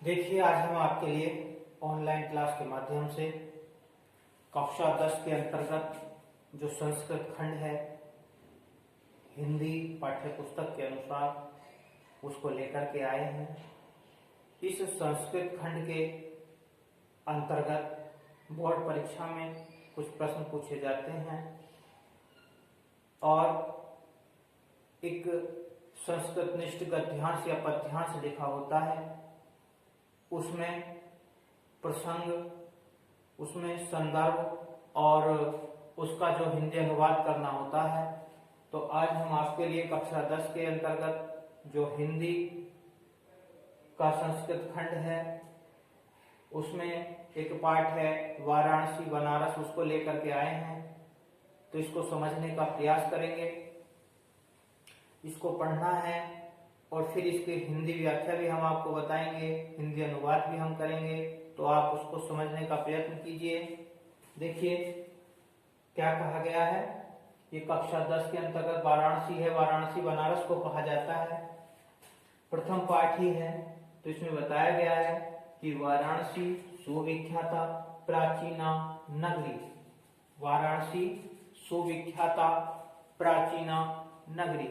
देखिए, आज हम आपके लिए ऑनलाइन क्लास के माध्यम से कक्षा 10 के अंतर्गत जो संस्कृत खंड है, हिंदी पाठ्य पुस्तक के अनुसार उसको लेकर के आए हैं। इस संस्कृत खंड के अंतर्गत बोर्ड परीक्षा में कुछ प्रश्न पूछे जाते हैं और एक संस्कृत निष्ठ गद्यांश या पद्यांश लिखा होता है। उसमें प्रसंग, उसमें संदर्भ और उसका जो हिंदी अनुवाद करना होता है। तो आज हम आपके लिए कक्षा 10 के अंतर्गत जो हिंदी का संस्कृत खंड है उसमें एक पाठ है वाराणसी बनारस, उसको लेकर के आए हैं। तो इसको समझने का प्रयास करेंगे, इसको पढ़ना है और फिर इसकी हिंदी व्याख्या भी हम आपको बताएंगे, हिंदी अनुवाद भी हम करेंगे। तो आप उसको समझने का प्रयत्न कीजिए। देखिए क्या कहा गया है। ये कक्षा 10 के अंतर्गत वाराणसी है, वाराणसी बनारस को कहा जाता है। प्रथम पाठ ही है। तो इसमें बताया गया है कि वाराणसी सुविख्याता प्राचीना नगरी, वाराणसी सुविख्याता प्राचीना नगरी।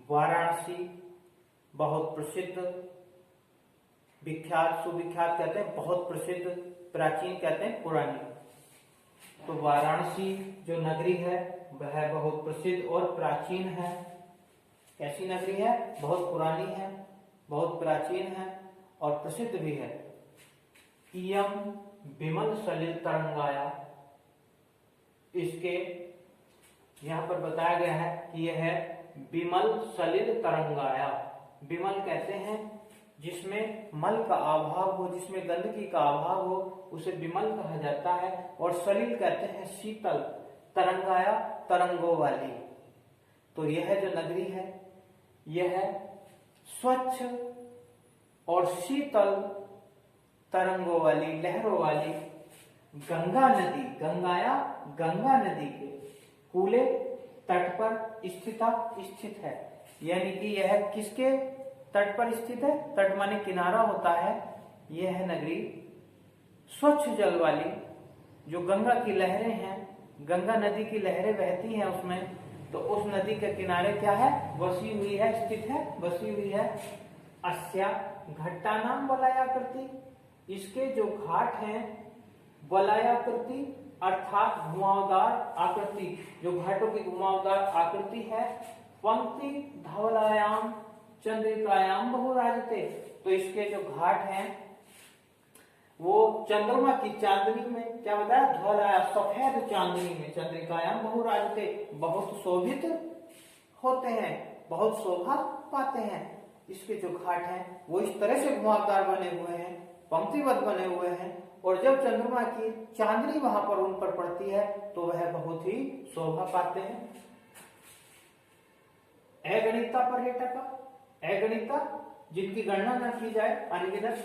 वाराणसी बहुत प्रसिद्ध, विख्यात, सुविख्यात कहते हैं बहुत प्रसिद्ध, प्राचीन कहते हैं पुरानी। तो वाराणसी जो नगरी है वह बहुत प्रसिद्ध और प्राचीन है। कैसी नगरी है? बहुत पुरानी है, बहुत प्राचीन है और प्रसिद्ध भी है। इयम विमल सलिल तरंगाया, इसके यहाँ पर बताया गया है कि यह है विमल सलिल तरंगाया। विमल कहते हैं जिसमें मल का अभाव हो, जिसमें गंदगी का अभाव हो, उसे विमल कहा जाता है। और सलिल कहते हैं शीतल, तरंगाया तरंगों वाली। तो यह जो नगरी है यह स्वच्छ और शीतल तरंगों वाली, लहरों वाली गंगा नदी, गंगाया गंगा नदी के कूले तट पर स्थित है। यानी कि यह किसके तट पर स्थित है? तट माने किनारा होता है। यह नगरी स्वच्छ जल वाली, जो गंगा की लहरें हैं, गंगा नदी की लहरें बहती हैं उसमें, तो उस नदी के किनारे क्या है? बसी हुई है, स्थित है, बसी हुई है। अस्या घट्टा नाम वलयाकृति, इसके जो घाट हैं वलयाकृति अर्थात घुमावदार आकृति, जो घाटों की घुमावदार आकृति है। पंक्ति धवलायाम चंद्रिकायाम बहुराजते, तो इसके जो घाट हैं वो चंद्रमा की चांदनी में, क्या बताया? धवलाया सफेद चांदनी में, चंद्रिकायाम बहुराजते बहुत शोभित होते हैं, बहुत शोभा पाते हैं। इसके जो घाट हैं वो इस तरह से घुमावदार बने हुए हैं, पंक्तिबद्ध बने हुए हैं और जब चंद्रमा की चांदनी वहां पर उन पर पड़ती है तो वह बहुत ही शोभा पाते हैं। अगणिता पर्यटक, अगणिता जिनकी गणना न की जाए, अनगिनत।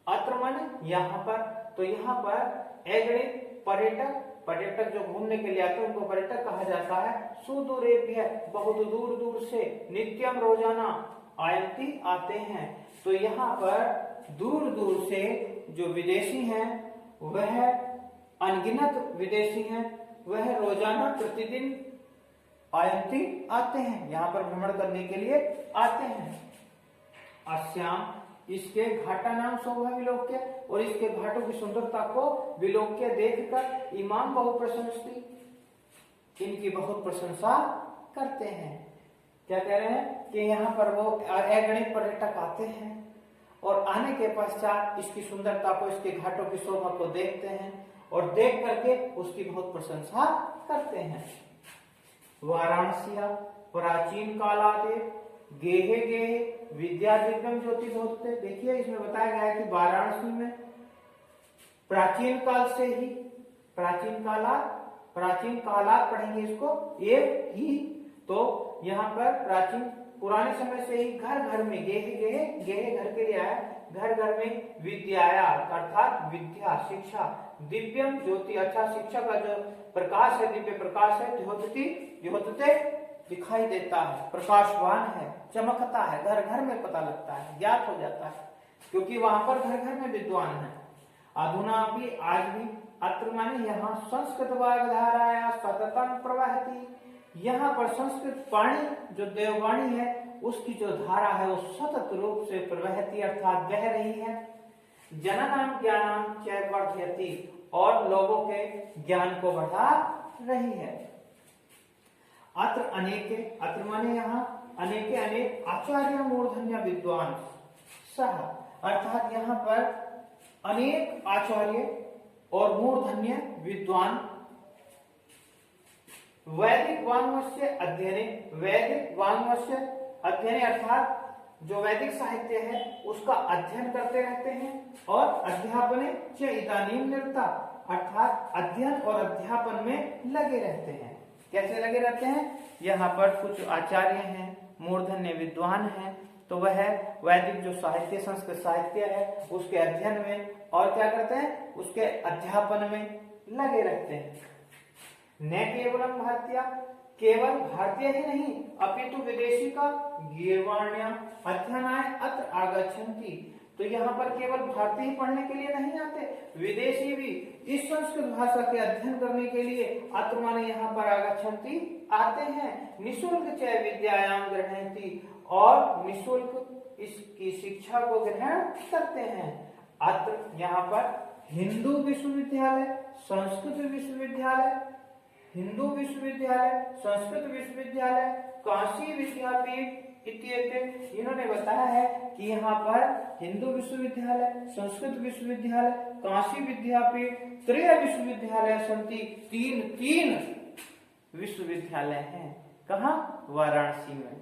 अत्र माने यहाँ पर, तो यहाँ पर अगणित पर्यटक, पर्यटक जो घूमने के लिए आते हैं उनको पर्यटक कहा जाता है। सुदूरेभ्य बहुत दूर दूर से, नित्यम रोजाना आयंती आते हैं। तो यहाँ पर दूर दूर से जो विदेशी हैं वह अनगिनत विदेशी हैं, वह रोजाना प्रतिदिन आयंती आते हैं, यहाँ पर भ्रमण करने के लिए आते हैं। अस्याम इसके घाटा नाम शोभा विलोक्य, और इसके घाटों की सुंदरता को विलोक्य देखकर इमाम बहु प्रशंसती, इनकी बहुत प्रशंसा करते हैं। क्या कह रहे हैं कि यहाँ पर वो अगणित पर्यटक आते हैं और आने के पश्चात इसकी सुंदरता को, इसके घाटों की शोभा को देखते हैं और देख करके उसकी बहुत प्रशंसा करते हैं। वाराणसिया प्राचीन कालादे गेहे गेहे विद्या दिव्यम ज्योति बोधते। देखिए इसमें बताया गया है कि वाराणसी में प्राचीन काल से ही, प्राचीन कालात पढ़ेंगे इसको, एक ही। तो यहाँ पर प्राचीन पुराने समय से ही घर घर में, गेहे गेहे, गेहे घर के लिए आया, घर घर में विद्याया अर्थात विद्या, शिक्षा, दिव्यम ज्योति अच्छा शिक्षा का जो प्रकाश है, दिव्य प्रकाश है, ज्योति ज्योतते दिखाई देता है, प्रकाशवान है, चमकता है, घर घर में पता लगता है, ज्ञात हो जाता है। क्योंकि वहां पर घर घर में विद्वान है। अधुना भी आज भी अत्र माने यहाँ संस्कृत वाग्धाराया सततम प्रवहति, यहाँ पर संस्कृत पाणी जो देववाणी है उसकी जो धारा है वो सतत रूप से प्रवहती अर्थात बह रही है। जननाम ज्ञानाम च वर्धयति, और लोगों के ज्ञान को बढ़ा रही है। अत्र अनेके, अत्र माने यहाँ अनेके अनेक आचार्य मूर्धन्य विद्वान सह, अर्थात यहाँ पर अनेक आचार्य और मूर्धन्य विद्वान वैदिक वाङ्मयस्य अध्ययने, वैदिक वाङ्मयस्य अध्ययने अर्थात जो वैदिक साहित्य है उसका अध्ययन करते रहते हैं, और अध्यापने च इदानीं निरता, अर्थात अध्ययन और अध्यापन में लगे रहते हैं। कैसे लगे रहते हैं? यहाँ पर कुछ आचार्य हैं, मूर्धन्य विद्वान हैं, तो वह वैदिक जो साहित्य संस्कृत साहित्य है उसके अध्ययन में और क्या करते हैं, उसके अध्यापन में लगे रहते हैं। न केवलम भारतीय, केवल भारतीय ही नहीं अपितु विदेशी का गीर्वाण्या अध्ययनाय अत्र आगच्छन्ति, तो यहाँ पर केवल भारतीय ही पढ़ने के लिए नहीं आते, विदेशी भी इस संस्कृत भाषा के अध्ययन करने के लिए अत्र माने यहाँ पर आगच्छन्ति आते हैं। निःशुल्क च विद्यायाम गृह्णन्ति, और निःशुल्क इसकी शिक्षा को ग्रहण करते हैं। अत्र यहाँ पर हिंदू विश्वविद्यालय, संस्कृत विश्वविद्यालय, हिंदू विश्वविद्यालय, संस्कृत विश्वविद्यालय, काशी विद्यापीठ इत्यादि, इन्होंने बताया है कि यहाँ पर हिंदू विश्वविद्यालय, संस्कृत विश्वविद्यालय, काशी विद्यापीठ, त्रय विश्वविद्यालय संति, तीन विश्वविद्यालय हैं। कहाँ? वाराणसी में।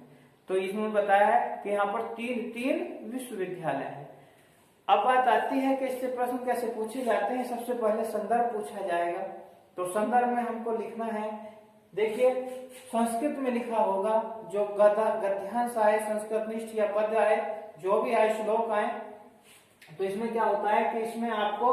तो इसमें बताया है कि यहाँ पर तीन विश्वविद्यालय है। अब बात आती है कि इससे प्रश्न कैसे पूछे जाते हैं। सबसे पहले संदर्भ पूछा जाएगा, तो संदर्भ में हमको लिखना है, देखिए संस्कृत में लिखा होगा, जो गद्यांश आए, संस्कृत निष्ठ या पद्य आए, जो भी आए, श्लोक आए, तो इसमें क्या होता है कि इसमें आपको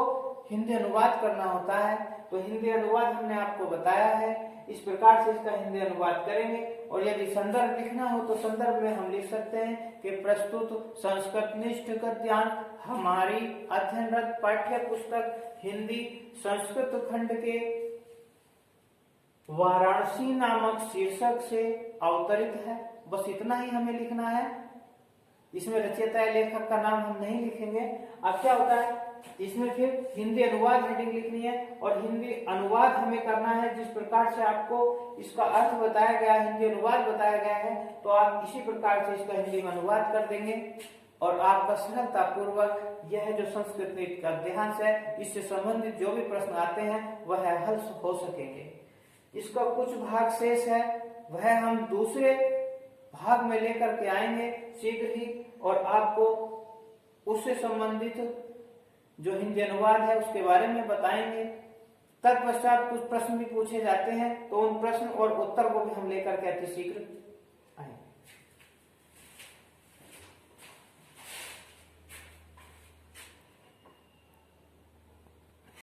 हिंदी अनुवाद करना होता है। तो हिंदी अनुवाद हमने आपको बताया है, इस प्रकार से इसका हिंदी अनुवाद करेंगे। और यदि संदर्भ लिखना हो तो संदर्भ में हम लिख सकते हैं कि प्रस्तुत संस्कृत निष्ठ गद्यांश हमारी अध्ययनरत पाठ्य पुस्तक हिंदी संस्कृत खंड के वाराणसी नामक शीर्षक से अवतरित है। बस इतना ही हमें लिखना है, इसमें रचयिता लेखक का नाम हम नहीं लिखेंगे। अब क्या होता है, इसमें फिर हिंदी अनुवाद हेडिंग लिखनी है, और हिंदी अनुवाद हमें करना है जिस प्रकार से आपको इसका अर्थ बताया गया है, हिंदी अनुवाद बताया गया है, तो आप इसी प्रकार से इसका हिंदी में अनुवाद कर देंगे, और आपका सरलता पूर्वक यह जो संस्कृत का अध्याय है इससे संबंधित जो भी प्रश्न आते हैं वह हल हो सकेंगे। इसका कुछ भाग शेष है, वह हम दूसरे भाग में लेकर के आएंगे शीघ्र ही, और आपको उससे संबंधित जो हिंदी अनुवाद है उसके बारे में बताएंगे। तत्पश्चात कुछ प्रश्न भी पूछे जाते हैं, तो उन प्रश्न और उत्तर को भी हम लेकर के अति शीघ्र